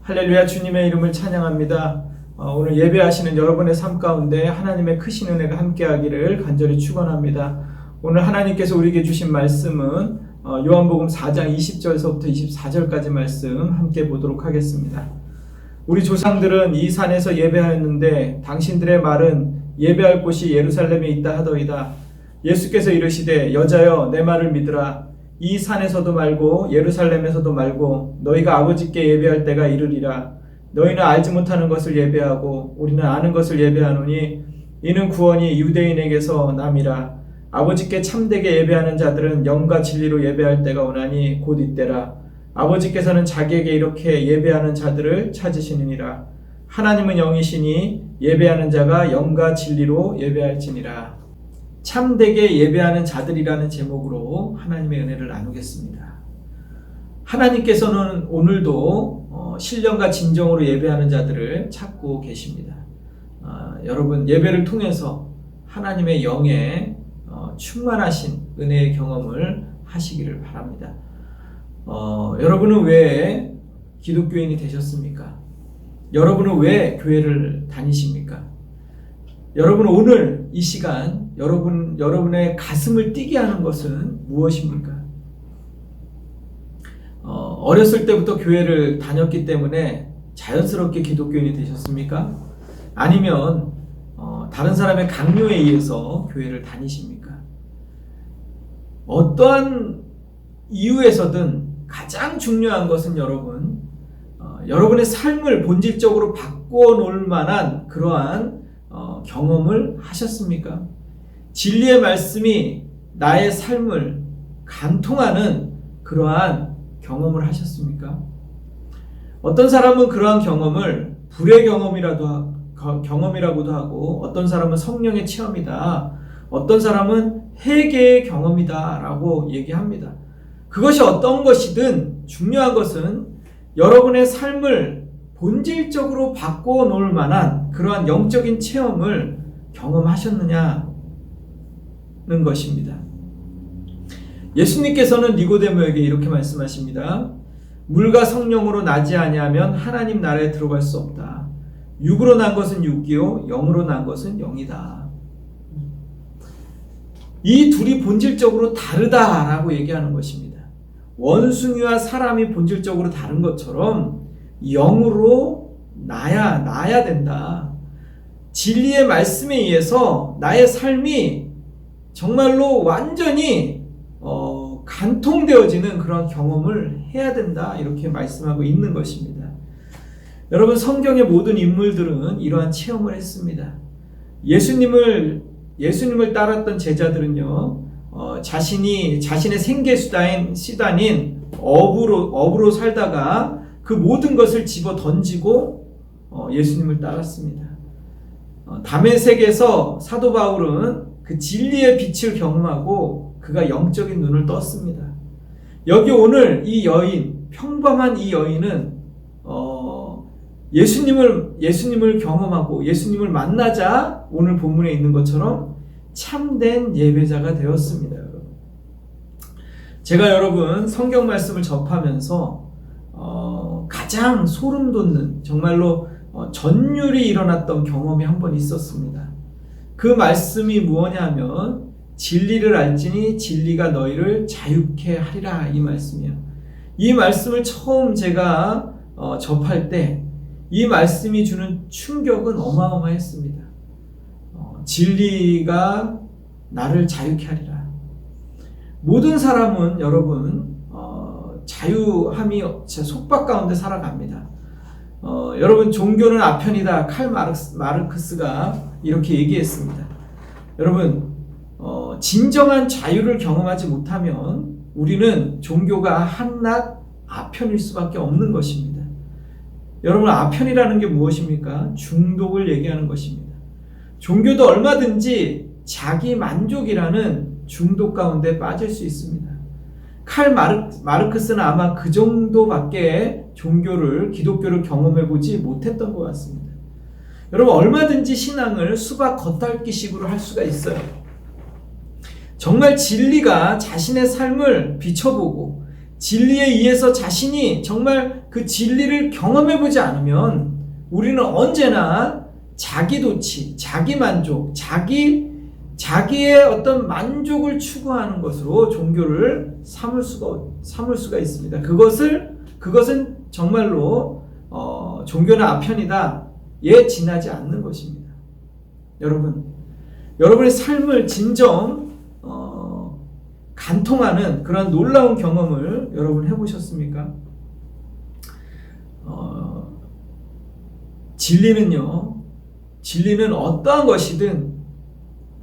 할렐루야, 주님의 이름을 찬양합니다. 오늘 예배하시는 여러분의 삶 가운데 하나님의 크신 은혜가 함께하기를 간절히 축원합니다. 오늘 하나님께서 우리에게 주신 말씀은 요한복음 4장 20절서부터 24절까지 말씀 함께 보도록 하겠습니다. 우리 조상들은 이 산에서 예배하였는데 당신들의 말은 예배할 곳이 예루살렘에 있다 하더이다. 예수께서 이르시되 여자여 내 말을 믿으라. 이 산에서도 말고 예루살렘에서도 말고 너희가 아버지께 예배할 때가 이르리라. 너희는 알지 못하는 것을 예배하고 우리는 아는 것을 예배하노니 이는 구원이 유대인에게서 남이라. 아버지께 참되게 예배하는 자들은 영과 진리로 예배할 때가 오나니 곧 이때라. 아버지께서는 자기에게 이렇게 예배하는 자들을 찾으시느니라. 하나님은 영이시니 예배하는 자가 영과 진리로 예배할지니라. 참되게 예배하는 자들이라는 제목으로 하나님의 은혜를 나누겠습니다. 하나님께서는 오늘도 신령과 진정으로 예배하는 자들을 찾고 계십니다. 여러분, 예배를 통해서 하나님의 영에 충만하신 은혜의 경험을 하시기를 바랍니다. 여러분은 왜 기독교인이 되셨습니까? 여러분은 왜 교회를 다니십니까? 여러분, 오늘 이 시간 여러분의 가슴을 뛰게 하는 것은 무엇입니까? 어렸을 때부터 교회를 다녔기 때문에 자연스럽게 기독교인이 되셨습니까? 아니면 다른 사람의 강요에 의해서 교회를 다니십니까? 어떠한 이유에서든 가장 중요한 것은 여러분의 삶을 본질적으로 바꿔 놓을 만한 그러한 경험을 하셨습니까? 진리의 말씀이 나의 삶을 간통하는 그러한 경험을 하셨습니까? 어떤 사람은 그러한 경험을 불의 경험이라고도 하고, 어떤 사람은 성령의 체험이다, 어떤 사람은 회개의 경험이다 라고 얘기합니다. 그것이 어떤 것이든 중요한 것은 여러분의 삶을 본질적으로 바꿔놓을 만한 그러한 영적인 체험을 경험하셨느냐는 것입니다. 예수님께서는 니고데모에게 이렇게 말씀하십니다. 물과 성령으로 나지 아니하면 하나님 나라에 들어갈 수 없다. 육으로 난 것은 육이요 영으로 난 것은 영이다. 이 둘이 본질적으로 다르다라고 얘기하는 것입니다. 원숭이와 사람이 본질적으로 다른 것처럼 영으로 나야 된다. 진리의 말씀에 의해서 나의 삶이 정말로 완전히 간통되어지는 그런 경험을 해야 된다. 이렇게 말씀하고 있는 것입니다. 여러분, 성경의 모든 인물들은 이러한 체험을 했습니다. 예수님을 따랐던 제자들은요, 자신의 생계수단인 업으로 살다가 그 모든 것을 집어 던지고 예수님을 따랐습니다. 다메섹에서 사도 바울은 그 진리의 빛을 경험하고 그가 영적인 눈을 떴습니다. 여기 오늘 이 여인, 평범한 이 여인은 예수님을 경험하고 예수님을 만나자 오늘 본문에 있는 것처럼 참된 예배자가 되었습니다. 여러분, 제가 여러분 성경 말씀을 접하면서 가장 소름 돋는, 정말로 전율이 일어났던 경험이 한 번 있었습니다. 그 말씀이 무엇냐면 진리를 알지니 진리가 너희를 자유케 하리라, 이 말씀이에요. 이 말씀을 처음 제가 접할 때 이 말씀이 주는 충격은 어마어마했습니다. 진리가 나를 자유케 하리라. 모든 사람은 여러분 자유함이 속박 가운데 살아갑니다. 여러분, 종교는 아편이다. 칼 마르크스가 이렇게 얘기했습니다. 여러분, 진정한 자유를 경험하지 못하면 우리는 종교가 한낱 아편일 수밖에 없는 것입니다. 여러분, 아편이라는 게 무엇입니까? 중독을 얘기하는 것입니다. 종교도 얼마든지 자기 만족이라는 중독 가운데 빠질 수 있습니다. 칼 마르크스는 아마 그 정도밖에 기독교를 경험해보지 못했던 것 같습니다. 여러분, 얼마든지 신앙을 수박 겉핥기식으로 할 수가 있어요. 정말 진리가 자신의 삶을 비춰보고 진리에 의해서 자신이 정말 그 진리를 경험해 보지 않으면 우리는 언제나 자기도취, 자기만족, 자기의 어떤 만족을 추구하는 것으로 종교를 삼을 수가 있습니다. 그것은 정말로 종교는 아편이다. 예, 지나지 않는 것입니다. 여러분의 삶을 진정 간통하는 그런 놀라운 경험을 여러분 해보셨습니까? 진리는 어떠한 것이든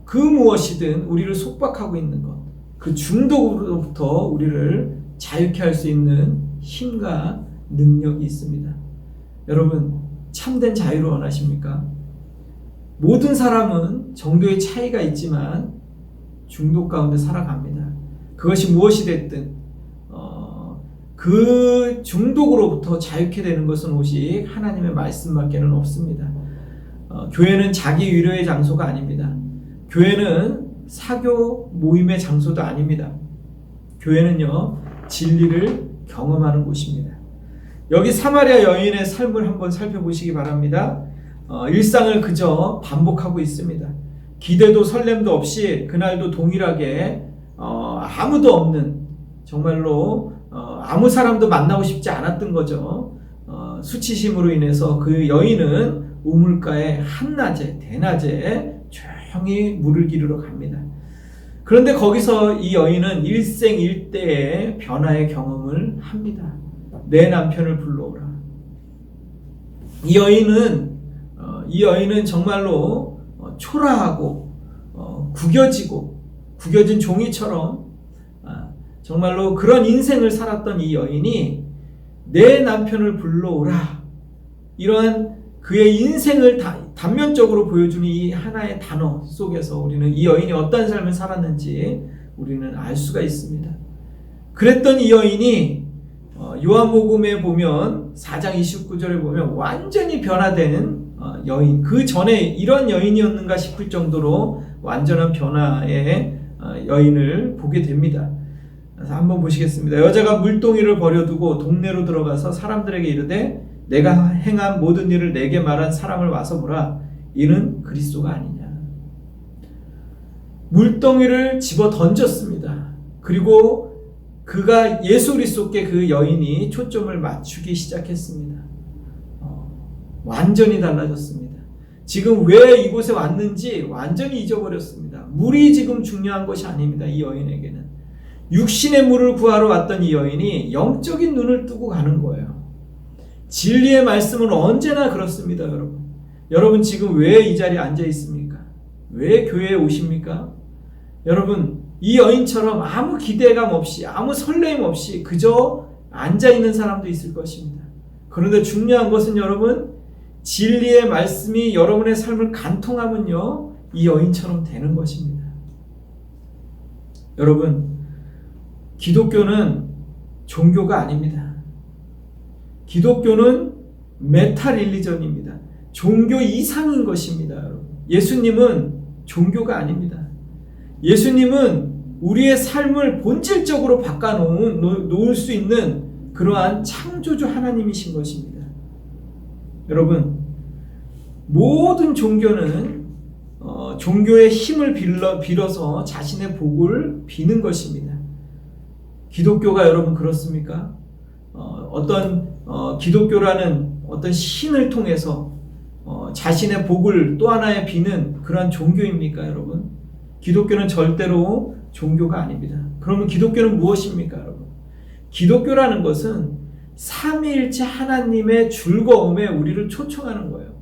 그 무엇이든 우리를 속박하고 있는 것, 그 중독으로부터 우리를 자유케 할 수 있는 힘과 능력이 있습니다. 여러분, 참된 자유를 원하십니까? 모든 사람은 정도의 차이가 있지만 중독 가운데 살아갑니다. 그것이 무엇이 됐든 그 중독으로부터 자유케 되는 것은 오직 하나님의 말씀밖에는 없습니다. 교회는 자기 위로의 장소가 아닙니다. 교회는 사교 모임의 장소도 아닙니다. 교회는요, 진리를 경험하는 곳입니다. 여기 사마리아 여인의 삶을 한번 살펴보시기 바랍니다. 일상을 그저 반복하고 있습니다. 기대도 설렘도 없이 그날도 동일하게 아무도 없는, 정말로 아무 사람도 만나고 싶지 않았던 거죠. 수치심으로 인해서 그 여인은 우물가에 한낮에 대낮에 조용히 물을 기르러 갑니다. 그런데 거기서 이 여인은 일생일대의 변화의 경험을 합니다. 내 남편을 불러오라. 이 여인은 정말로 초라하고 구겨진 종이처럼 정말로 그런 인생을 살았던 이 여인이 내 남편을 불러오라, 이러한 그의 인생을 단면적으로 보여주는 이 하나의 단어 속에서 우리는 이 여인이 어떤 삶을 살았는지 우리는 알 수가 있습니다. 그랬던 이 여인이 요한복음에 보면 4장 29절에 보면 완전히 변화된 여인, 그 전에 이런 여인이었는가 싶을 정도로 완전한 변화의 여인을 보게 됩니다. 그래서 한번 보시겠습니다. 여자가 물동이를 버려두고 동네로 들어가서 사람들에게 이르되 내가 행한 모든 일을 내게 말한 사람을 와서 보라. 이는 그리스도가 아니냐. 물동이를 집어 던졌습니다. 그리고 그가 예수 그리스도께 그 여인이 초점을 맞추기 시작했습니다. 완전히 달라졌습니다. 지금 왜 이곳에 왔는지 완전히 잊어버렸습니다. 물이 지금 중요한 것이 아닙니다. 이 여인에게는 육신의 물을 구하러 왔던 이 여인이 영적인 눈을 뜨고 가는 거예요. 진리의 말씀은 언제나 그렇습니다. 여러분 지금 왜 이 자리에 앉아 있습니까? 왜 교회에 오십니까? 여러분, 이 여인처럼 아무 기대감 없이, 아무 설레임 없이 그저 앉아 있는 사람도 있을 것입니다. 그런데 중요한 것은 여러분, 진리의 말씀이 여러분의 삶을 간통하면요, 이 여인처럼 되는 것입니다. 여러분, 기독교는 종교가 아닙니다. 기독교는 메타 릴리전입니다. 종교 이상인 것입니다. 여러분. 예수님은 종교가 아닙니다. 예수님은 우리의 삶을 본질적으로 바꿔놓을 수 있는 그러한 창조주 하나님이신 것입니다. 여러분, 모든 종교는 종교의 힘을 빌어서 자신의 복을 비는 것입니다. 기독교가 여러분 그렇습니까? 기독교라는 어떤 신을 통해서 자신의 복을 또 하나의 비는 그러한 종교입니까, 여러분? 기독교는 절대로 종교가 아닙니다. 그러면 기독교는 무엇입니까, 여러분? 기독교라는 것은 삼위일체 하나님의 즐거움에 우리를 초청하는 거예요.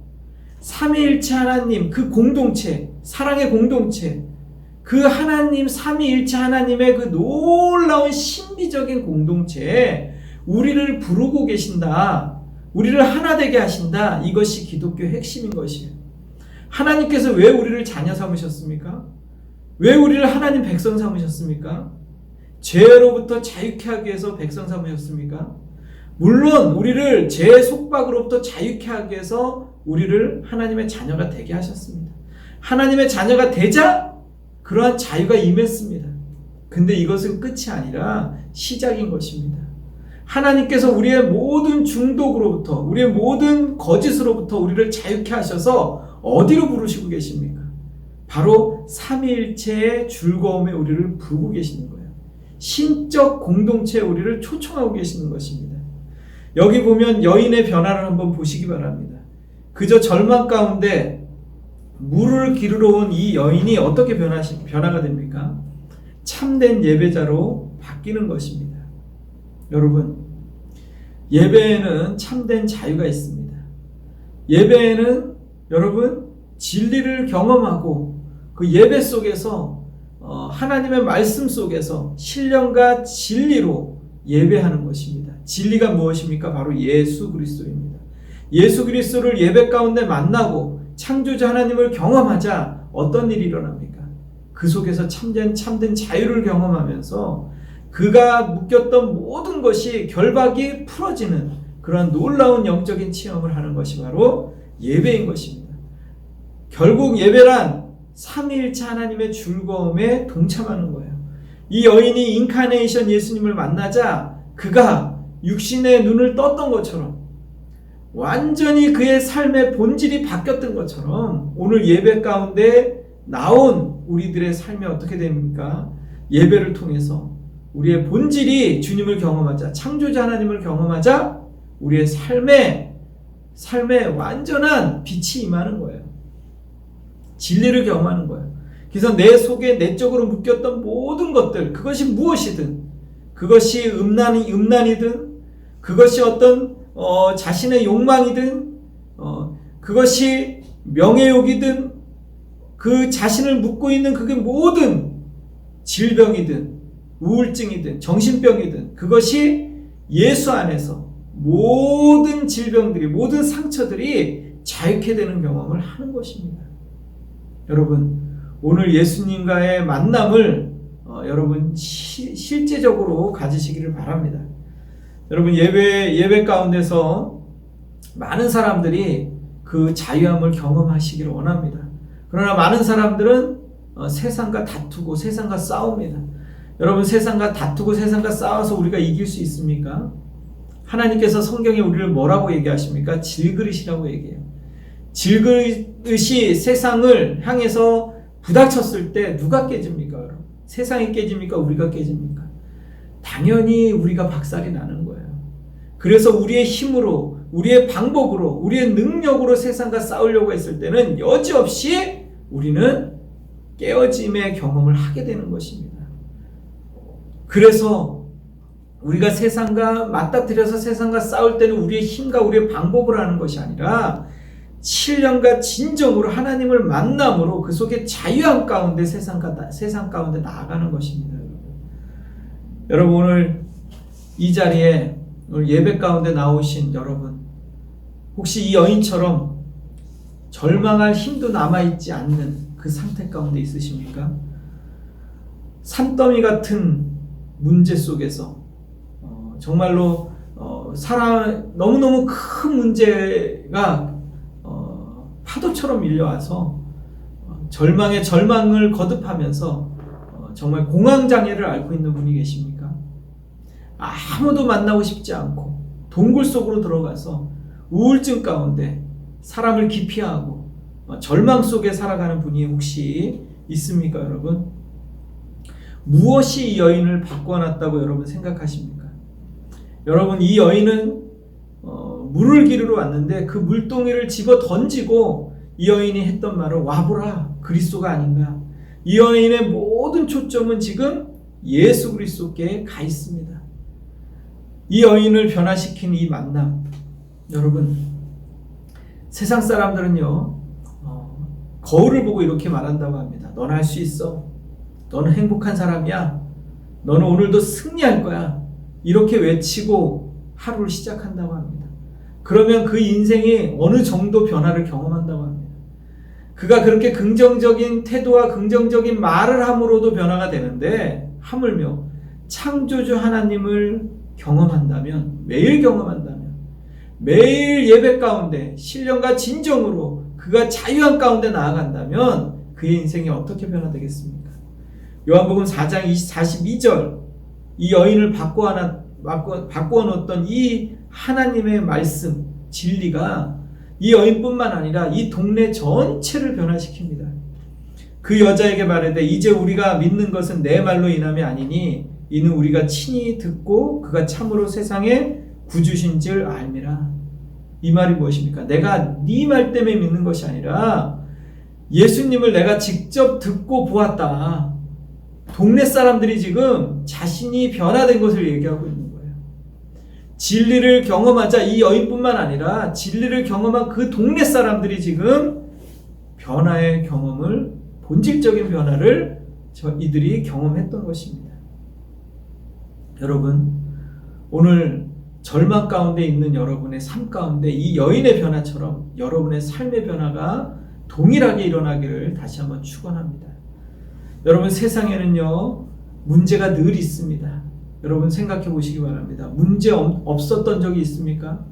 삼위일체 하나님, 그 공동체, 사랑의 공동체, 그 하나님, 삼위일체 하나님의 그 놀라운 신비적인 공동체에 우리를 부르고 계신다. 우리를 하나 되게 하신다. 이것이 기독교의 핵심인 것이에요. 하나님께서 왜 우리를 자녀 삼으셨습니까? 왜 우리를 하나님 백성 삼으셨습니까? 죄로부터 자유케 하기 위해서 백성 삼으셨습니까? 물론 우리를 죄의 속박으로부터 자유케 하기 위해서 우리를 하나님의 자녀가 되게 하셨습니다. 하나님의 자녀가 되자 그러한 자유가 임했습니다. 근데 이것은 끝이 아니라 시작인 것입니다. 하나님께서 우리의 모든 중독으로부터, 우리의 모든 거짓으로부터 우리를 자유케 하셔서 어디로 부르시고 계십니까? 바로 삼위일체의 즐거움에 우리를 부르고 계시는 거예요. 신적 공동체에 우리를 초청하고 계시는 것입니다. 여기 보면 여인의 변화를 한번 보시기 바랍니다. 그저 절망 가운데 물을 기르러 온 이 여인이 어떻게 변화가 됩니까? 참된 예배자로 바뀌는 것입니다. 여러분, 예배에는 참된 자유가 있습니다. 예배에는 여러분 진리를 경험하고 그 예배 속에서 하나님의 말씀 속에서 신령과 진리로 예배하는 것입니다. 진리가 무엇입니까? 바로 예수 그리스도입니다. 예수 그리스도를 예배 가운데 만나고 창조자 하나님을 경험하자 어떤 일이 일어납니까? 그 속에서 참된 자유를 경험하면서 그가 묶였던 모든 것이 결박이 풀어지는 그런 놀라운 영적인 체험을 하는 것이 바로 예배인 것입니다. 결국 예배란 삼위일체 하나님의 즐거움에 동참하는 거예요. 이 여인이 인카네이션 예수님을 만나자 그가 육신의 눈을 떴던 것처럼 완전히 그의 삶의 본질이 바뀌었던 것처럼 오늘 예배 가운데 나온 우리들의 삶이 어떻게 됩니까? 예배를 통해서 우리의 본질이 주님을 경험하자, 창조자 하나님을 경험하자 우리의 삶에 완전한 빛이 임하는 거예요. 진리를 경험하는 거예요. 그래서 내 속에 내적으로 묶였던 모든 것들, 그것이 무엇이든, 그것이 음란이든, 그것이 어떤 자신의 욕망이든, 그것이 명예욕이든, 그 자신을 묶고 있는 그게 모든 질병이든, 우울증이든, 정신병이든, 그것이 예수 안에서 모든 질병들이, 모든 상처들이 자유케 되는 경험을 하는 것입니다. 여러분, 오늘 예수님과의 만남을 여러분 실제적으로 가지시기를 바랍니다. 여러분, 예배 가운데서 많은 사람들이 그 자유함을 경험하시기를 원합니다. 그러나 많은 사람들은 세상과 다투고 세상과 싸웁니다. 여러분, 세상과 다투고 세상과 싸워서 우리가 이길 수 있습니까? 하나님께서 성경에 우리를 뭐라고 얘기하십니까? 질그릇이라고 얘기해요. 질그릇이 세상을 향해서 부닥쳤을 때 누가 깨집니까? 여러분? 세상이 깨집니까? 우리가 깨집니까? 당연히 우리가 박살이 나는 거예요. 그래서 우리의 힘으로, 우리의 방법으로, 우리의 능력으로 세상과 싸우려고 했을 때는 여지없이 우리는 깨어짐의 경험을 하게 되는 것입니다. 그래서 우리가 세상과 맞닥뜨려서 세상과 싸울 때는 우리의 힘과 우리의 방법으로 하는 것이 아니라 신령과 진정으로 하나님을 만남으로 그 속에 자유함 가운데 세상 가운데 나아가는 것입니다. 여러분, 오늘 이 자리에 오늘 예배 가운데 나오신 여러분, 혹시 이 여인처럼 절망할 힘도 남아있지 않는 그 상태 가운데 있으십니까? 산더미 같은 문제 속에서 정말로 너무너무 큰 문제가 파도처럼 밀려와서 절망에 절망을 거듭하면서 정말 공황장애를 앓고 있는 분이 계십니까? 아무도 만나고 싶지 않고 동굴 속으로 들어가서 우울증 가운데 사람을 기피하고 절망 속에 살아가는 분이 혹시 있습니까, 여러분? 무엇이 이 여인을 바꿔놨다고 여러분 생각하십니까? 여러분, 이 여인은 물을 기르러 왔는데 그 물동이를 집어 던지고 이 여인이 했던 말은 와보라, 그리스도가 아닌가. 이 여인의 모든 초점은 지금 예수 그리스도께 가 있습니다. 이 여인을 변화시킨 이 만남, 여러분, 세상 사람들은요 거울을 보고 이렇게 말한다고 합니다. 너는 할 수 있어. 너는 행복한 사람이야. 너는 오늘도 승리할 거야. 이렇게 외치고 하루를 시작한다고 합니다. 그러면 그 인생이 어느 정도 변화를 경험한다고 합니다. 그가 그렇게 긍정적인 태도와 긍정적인 말을 함으로도 변화가 되는데, 하물며 창조주 하나님을 경험한다면, 매일 경험한다면, 매일 예배 가운데 신령과 진정으로 그가 자유한 가운데 나아간다면 그의 인생이 어떻게 변화되겠습니까? 요한복음 4장 42절, 이 여인을 바꾸어 놓았던 이 하나님의 말씀, 진리가 이 여인뿐만 아니라 이 동네 전체를 변화시킵니다. 그 여자에게 말하되 이제 우리가 믿는 것은 내 말로 인함이 아니니 이는 우리가 친히 듣고 그가 참으로 세상의 구주신 줄 알미라. 이 말이 무엇입니까? 내가 네 말 때문에 믿는 것이 아니라 예수님을 내가 직접 듣고 보았다. 동네 사람들이 지금 자신이 변화된 것을 얘기하고 있는 거예요. 진리를 경험하자 이 여인뿐만 아니라 진리를 경험한 그 동네 사람들이 지금 변화의 경험을, 본질적인 변화를 이들이 경험했던 것입니다. 여러분, 오늘 절망 가운데 있는 여러분의 삶 가운데 이 여인의 변화처럼 여러분의 삶의 변화가 동일하게 일어나기를 다시 한번 축원합니다. 여러분, 세상에는요 문제가 늘 있습니다. 여러분 생각해 보시기 바랍니다. 문제 없었던 적이 있습니까?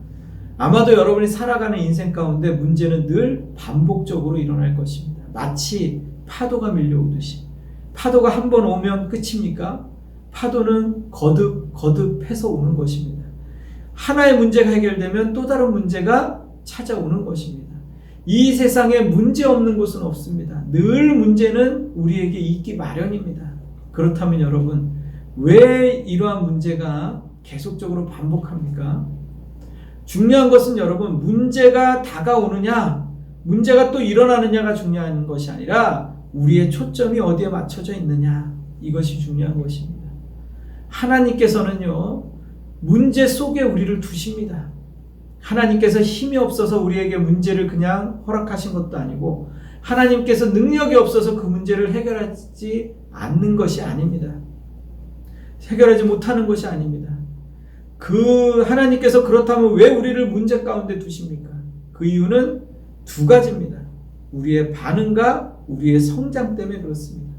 아마도 여러분이 살아가는 인생 가운데 문제는 늘 반복적으로 일어날 것입니다. 마치 파도가 밀려오듯이. 파도가 한 번 오면 끝입니까? 파도는 거듭해서 오는 것입니다. 하나의 문제가 해결되면 또 다른 문제가 찾아오는 것입니다. 이 세상에 문제 없는 곳은 없습니다. 늘 문제는 우리에게 있기 마련입니다. 그렇다면 여러분, 왜 이러한 문제가 계속적으로 반복합니까? 중요한 것은 여러분, 문제가 다가오느냐, 문제가 또 일어나느냐가 중요한 것이 아니라 우리의 초점이 어디에 맞춰져 있느냐, 이것이 중요한 것입니다. 하나님께서는요 문제 속에 우리를 두십니다. 하나님께서 힘이 없어서 우리에게 문제를 그냥 허락하신 것도 아니고 하나님께서 능력이 없어서 그 문제를 해결하지 않는 것이 아닙니다. 해결하지 못하는 것이 아닙니다. 그 하나님께서 그렇다면 왜 우리를 문제 가운데 두십니까? 그 이유는 두 가지입니다. 우리의 반응과 우리의 성장 때문에 그렇습니다.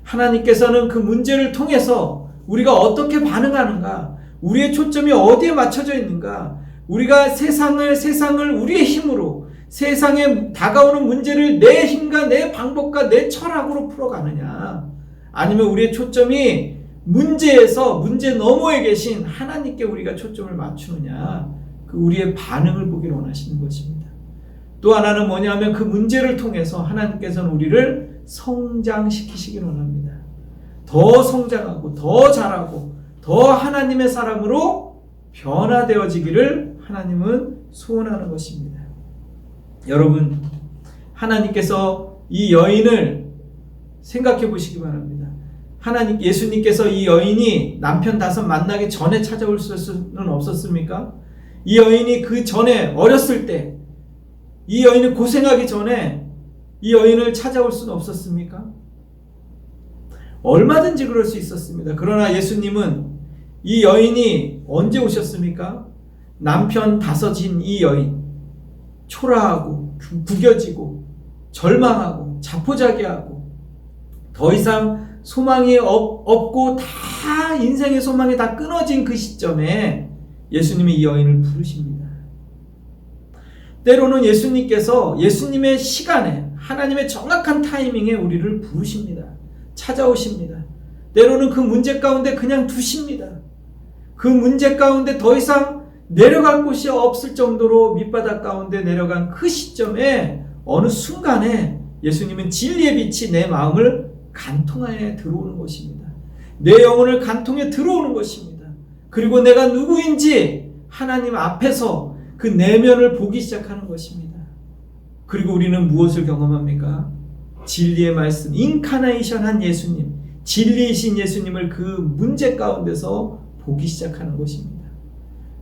하나님께서는 그 문제를 통해서 우리가 어떻게 반응하는가, 우리의 초점이 어디에 맞춰져 있는가, 우리가 세상을 우리의 힘으로, 세상에 다가오는 문제를 내 힘과 내 방법과 내 철학으로 풀어가느냐, 아니면 우리의 초점이 문제에서 문제 너머에 계신 하나님께 우리가 초점을 맞추느냐, 그 우리의 반응을 보기를 원하시는 것입니다. 또 하나는 뭐냐면 그 문제를 통해서 하나님께서는 우리를 성장시키시기를 원합니다. 더 성장하고 더 자라고 더 하나님의 사람으로 변화되어지기를 하나님은 소원하는 것입니다. 여러분, 하나님께서 이 여인을 생각해 보시기 바랍니다. 예수님께서 이 여인이 남편 다섯 만나기 전에 찾아올 수는 없었습니까? 이 여인이 그 전에 어렸을 때, 이 여인을 고생하기 전에 이 여인을 찾아올 수는 없었습니까? 얼마든지 그럴 수 있었습니다. 그러나 예수님은 이 여인이 언제 오셨습니까? 남편 다섯인 이 여인, 초라하고 구겨지고 절망하고 자포자기하고 더 이상 소망이 없고 다 인생의 소망이 다 끊어진 그 시점에 예수님이 이 여인을 부르십니다. 때로는 예수님께서 예수님의 시간에, 하나님의 정확한 타이밍에 우리를 부르십니다. 찾아오십니다. 때로는 그 문제 가운데 그냥 두십니다. 그 문제 가운데 더 이상 내려갈 곳이 없을 정도로 밑바닥 가운데 내려간 그 시점에 어느 순간에 예수님은 진리의 빛이 내 마음을 간통하에 들어오는 것입니다. 내 영혼을 간통해 들어오는 것입니다. 그리고 내가 누구인지 하나님 앞에서 그 내면을 보기 시작하는 것입니다. 그리고 우리는 무엇을 경험합니까? 진리의 말씀, 인카네이션한 예수님, 진리이신 예수님을 그 문제 가운데서 보기 시작하는 것입니다.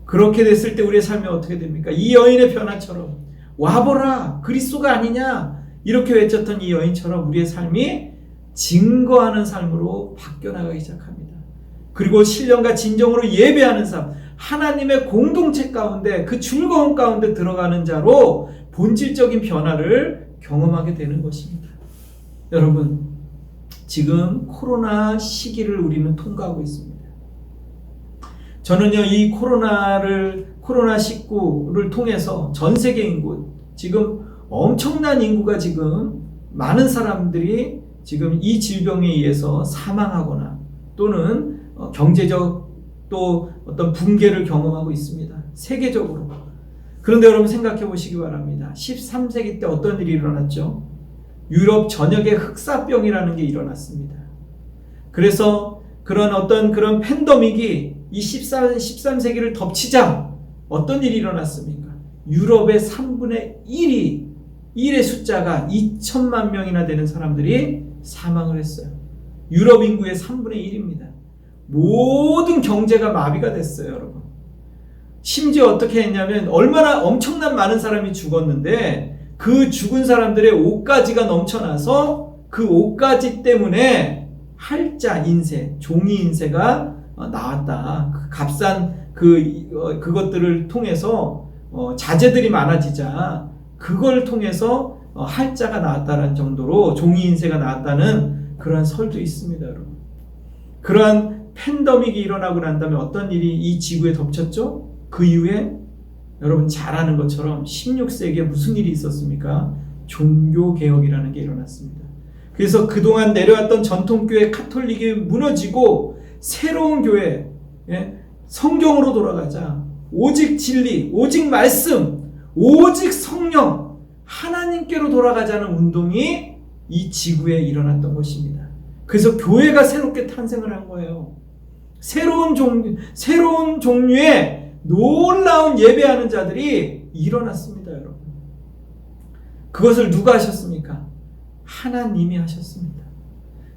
그렇게 됐을 때 우리의 삶이 어떻게 됩니까? 이 여인의 변화처럼 와보라, 그리스도가 아니냐, 이렇게 외쳤던 이 여인처럼 우리의 삶이 증거하는 삶으로 바뀌어나가기 시작합니다. 그리고 신령과 진정으로 예배하는 삶, 하나님의 공동체 가운데 그 즐거움 가운데 들어가는 자로 본질적인 변화를 경험하게 되는 것입니다. 여러분, 지금 코로나 시기를 우리는 통과하고 있습니다. 저는요, 이 코로나19를 통해서 전 세계 인구, 지금 엄청난 인구가 지금 많은 사람들이 지금 이 질병에 의해서 사망하거나 또는 경제적 또 어떤 붕괴를 경험하고 있습니다. 세계적으로. 그런데 여러분 생각해 보시기 바랍니다. 13세기 때 어떤 일이 일어났죠? 유럽 전역에 흑사병이라는 게 일어났습니다. 그래서 그런 팬데믹이 이 13세기를 덮치자 어떤 일이 일어났습니까? 유럽의 3분의 1의 숫자가 2천만 명이나 되는 사람들이 사망을 했어요. 유럽 인구의 3분의 1입니다. 모든 경제가 마비가 됐어요, 여러분. 심지어 어떻게 했냐면 얼마나 엄청난 많은 사람이 죽었는데 그 죽은 사람들의 옷가지가 넘쳐나서 그 옷가지 때문에 할자 인쇄, 종이 인쇄가 나왔다. 그 값싼 그것들을 통해서 자재들이 많아지자 그걸 통해서 할자가 나왔다는 정도로 종이 인쇄가 나왔다는 그러한 설도 있습니다, 여러분. 그러한 팬데믹이 일어나고 난 다음에 어떤 일이 이 지구에 덮쳤죠? 그 이후에 여러분 잘 아는 것처럼 16세기에 무슨 일이 있었습니까? 종교개혁이라는 게 일어났습니다. 그래서 그동안 내려왔던 전통교회 카톨릭이 무너지고 새로운 교회, 성경으로 돌아가자. 오직 진리, 오직 말씀, 오직 성령, 하나님께로 돌아가자는 운동이 이 지구에 일어났던 것입니다. 그래서 교회가 새롭게 탄생을 한 거예요. 새로운 종류의 놀라운 예배하는 자들이 일어났습니다, 여러분. 그것을 누가 하셨습니까? 하나님이 하셨습니다.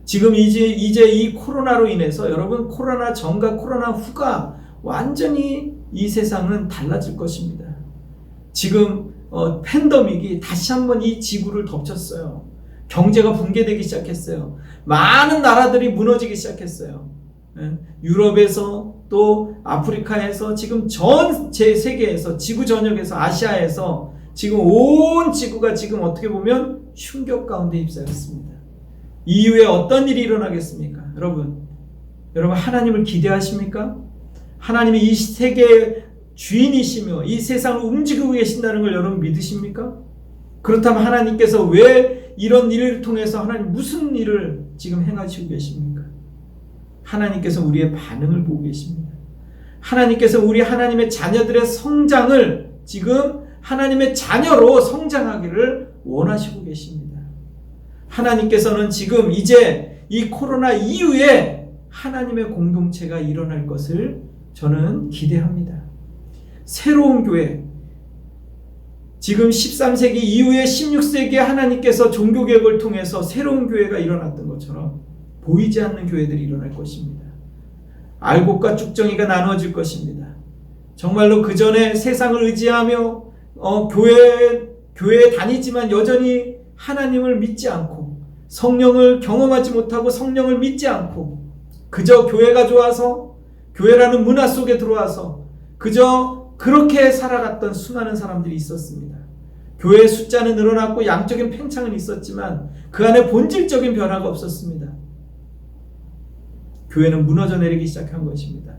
지금 이제 이 코로나로 인해서 여러분 코로나 전과 코로나 후가 완전히 이 세상은 달라질 것입니다. 지금 팬데믹이 다시 한번 이 지구를 덮쳤어요. 경제가 붕괴되기 시작했어요. 많은 나라들이 무너지기 시작했어요. 유럽에서 또 아프리카에서 지금 전 세계에서 지구 전역에서 아시아에서 지금 온 지구가 지금 어떻게 보면 충격 가운데 입사했습니다. 이후에 어떤 일이 일어나겠습니까? 여러분 하나님을 기대하십니까? 하나님이 이 세계의 주인이시며 이 세상을 움직이고 계신다는 걸 여러분 믿으십니까? 그렇다면 하나님께서 왜 이런 일을 통해서 하나님 무슨 일을 지금 행하시고 계십니까? 하나님께서 우리의 반응을 보고 계십니다. 하나님께서 우리 하나님의 자녀들의 성장을 지금 하나님의 자녀로 성장하기를 원하시고 계십니다. 하나님께서는 지금 이제 이 코로나 이후에 하나님의 공동체가 일어날 것을 저는 기대합니다. 새로운 교회, 지금 13세기 이후에 16세기에 하나님께서 종교개혁을 통해서 새로운 교회가 일어났던 것처럼 보이지 않는 교회들이 일어날 것입니다. 알곡과 쭉정이가 나눠질 것입니다. 정말로 그 전에 세상을 의지하며 교회에 다니지만 여전히 하나님을 믿지 않고 성령을 경험하지 못하고 성령을 믿지 않고 그저 교회가 좋아서 교회라는 문화 속에 들어와서 그저 그렇게 살아갔던 수많은 사람들이 있었습니다. 교회의 숫자는 늘어났고 양적인 팽창은 있었지만 그 안에 본질적인 변화가 없었습니다. 교회는 무너져 내리기 시작한 것입니다.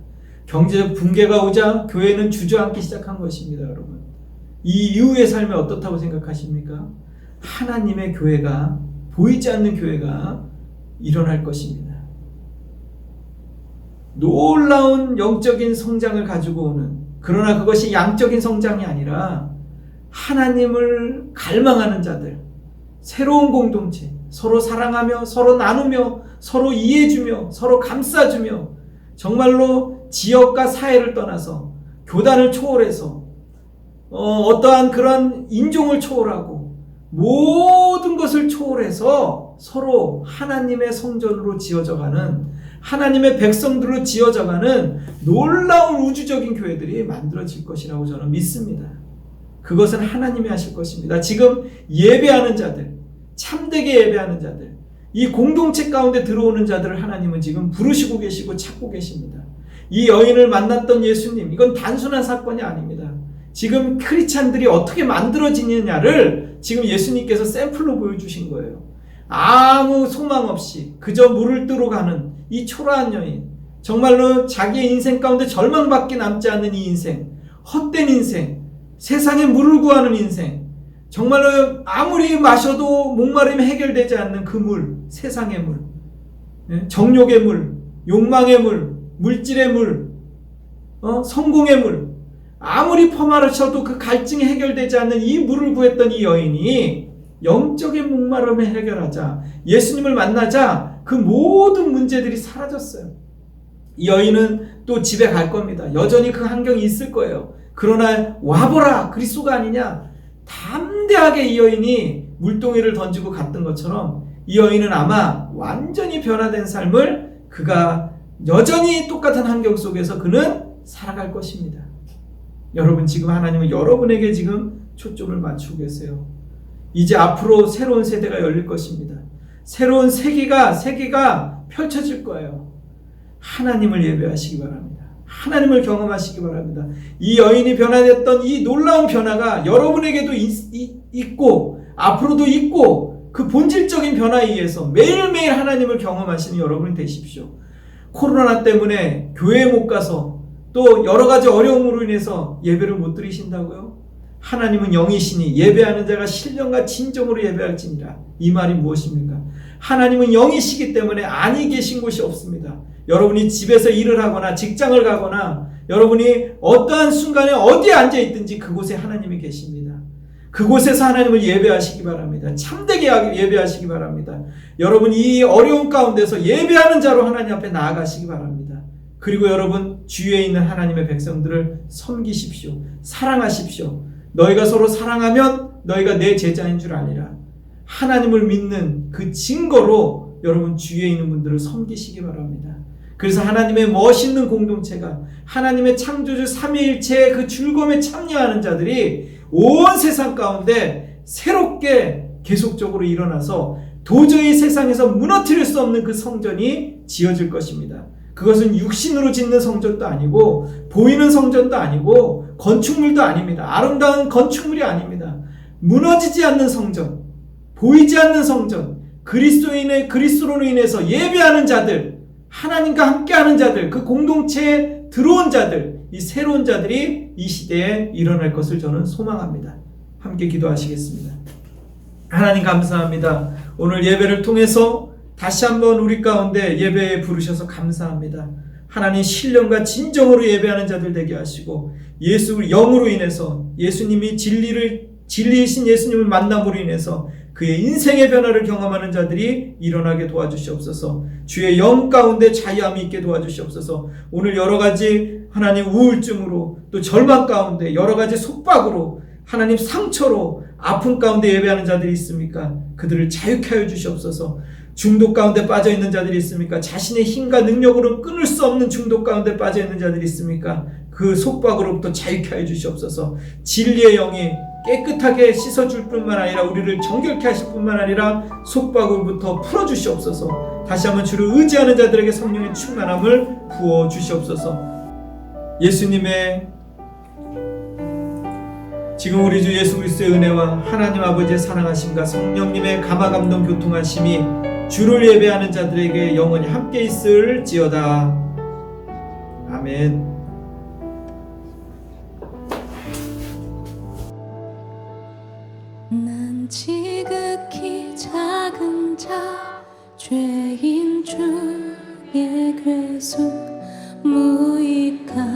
경제적 붕괴가 오자 교회는 주저앉기 시작한 것입니다, 여러분. 이 이후의 삶이 어떻다고 생각하십니까? 하나님의 교회가, 보이지 않는 교회가 일어날 것입니다. 놀라운 영적인 성장을 가지고 오는, 그러나 그것이 양적인 성장이 아니라 하나님을 갈망하는 자들, 새로운 공동체, 서로 사랑하며 서로 나누며 서로 이해해주며 서로 감싸주며 정말로 지역과 사회를 떠나서 교단을 초월해서 어떠한 그런 인종을 초월하고 모든 것을 초월해서 서로 하나님의 성전으로 지어져가는, 하나님의 백성들로 지어져가는 놀라운 우주적인 교회들이 만들어질 것이라고 저는 믿습니다. 그것은 하나님이 하실 것입니다. 지금 예배하는 자들, 참되게 예배하는 자들, 이 공동체 가운데 들어오는 자들을 하나님은 지금 부르시고 계시고 찾고 계십니다. 이 여인을 만났던 예수님, 이건 단순한 사건이 아닙니다. 지금 크리스찬들이 어떻게 만들어지느냐를 지금 예수님께서 샘플로 보여주신 거예요. 아무 소망 없이 그저 물을 뜨러 가는 이 초라한 여인, 정말로 자기의 인생 가운데 절망밖에 남지 않는 이 인생, 헛된 인생, 세상에 물을 구하는 인생, 정말로 아무리 마셔도 목마름이 해결되지 않는 그 물, 세상의 물, 정욕의 물, 욕망의 물, 물질의 물, 성공의 물, 아무리 퍼마르쳐도 그 갈증이 해결되지 않는 이 물을 구했던 이 여인이 영적인 목마름을 해결하자, 예수님을 만나자 그 모든 문제들이 사라졌어요. 이 여인은 또 집에 갈 겁니다. 여전히 그 환경이 있을 거예요. 그러나 와보라, 그리스도가 아니냐, 담대하게 이 여인이 물동이를 던지고 갔던 것처럼 이 여인은 아마 완전히 변화된 삶을 그가 여전히 똑같은 환경 속에서 그는 살아갈 것입니다. 여러분, 지금 하나님은 여러분에게 지금 초점을 맞추고 계세요. 이제 앞으로 새로운 세대가 열릴 것입니다. 새로운 세계가 펼쳐질 거예요. 하나님을 예배하시기 바랍니다. 하나님을 경험하시기 바랍니다. 이 여인이 변화됐던 이 놀라운 변화가 여러분에게도 있고 앞으로도 있고, 그 본질적인 변화에 의해서 매일매일 하나님을 경험하시는 여러분이 되십시오. 코로나 때문에 교회에 못 가서 또 여러 가지 어려움으로 인해서 예배를 못 드리신다고요? 하나님은 영이시니 예배하는 자가 신령과 진정으로 예배할지니라. 이 말이 무엇입니까? 하나님은 영이시기 때문에 아니 계신 곳이 없습니다. 여러분이 집에서 일을 하거나 직장을 가거나 여러분이 어떠한 순간에 어디에 앉아 있든지 그곳에 하나님이 계십니다. 그곳에서 하나님을 예배하시기 바랍니다. 참되게 예배하시기 바랍니다. 여러분, 이 어려운 가운데서 예배하는 자로 하나님 앞에 나아가시기 바랍니다. 그리고 여러분, 주위에 있는 하나님의 백성들을 섬기십시오. 사랑하십시오. 너희가 서로 사랑하면 너희가 내 제자인 줄 아니라. 하나님을 믿는 그 증거로 여러분 주위에 있는 분들을 섬기시기 바랍니다. 그래서 하나님의 멋있는 공동체가, 하나님의 창조주 삼위일체의 그 즐거움에 참여하는 자들이 온 세상 가운데 새롭게 계속적으로 일어나서 도저히 세상에서 무너뜨릴 수 없는 그 성전이 지어질 것입니다. 그것은 육신으로 짓는 성전도 아니고 보이는 성전도 아니고 건축물도 아닙니다. 아름다운 건축물이 아닙니다. 무너지지 않는 성전, 보이지 않는 성전, 그리스도로 인해서 예배하는 자들, 하나님과 함께하는 자들, 그 공동체에 들어온 자들, 이 새로운 자들이 이 시대에 일어날 것을 저는 소망합니다. 함께 기도하시겠습니다. 하나님 감사합니다. 오늘 예배를 통해서 다시 한번 우리 가운데 예배에 부르셔서 감사합니다. 하나님, 신령과 진정으로 예배하는 자들 되게 하시고 예수 영으로 인해서 예수님이 진리이신 예수님을 만남으로 인해서 그의 인생의 변화를 경험하는 자들이 일어나게 도와주시옵소서. 주의 영 가운데 자유함이 있게 도와주시옵소서. 오늘 여러 가지 하나님 우울증으로 또 절망 가운데 여러 가지 속박으로 하나님 상처로 아픔 가운데 예배하는 자들이 있습니까? 그들을 자유케 하여 주시옵소서. 중독 가운데 빠져있는 자들이 있습니까? 자신의 힘과 능력으로 끊을 수 없는 중독 가운데 빠져있는 자들이 있습니까? 그 속박으로부터 자유케 하여 주시옵소서. 진리의 영이 깨끗하게 씻어줄 뿐만 아니라 우리를 정결케 하실 뿐만 아니라 속박으로부터 풀어주시옵소서. 다시 한번 주를 의지하는 자들에게 성령의 충만함을 부어주시옵소서. 예수님의 지금 우리 주 예수 그리스도의 은혜와 하나님 아버지의 사랑하심과 성령님의 감화감동 교통하심이 주를 예배하는 자들에게 영원히 함께 있을지어다. 아멘. 난 지극히 작은 자 죄인 주의 괴손 무익한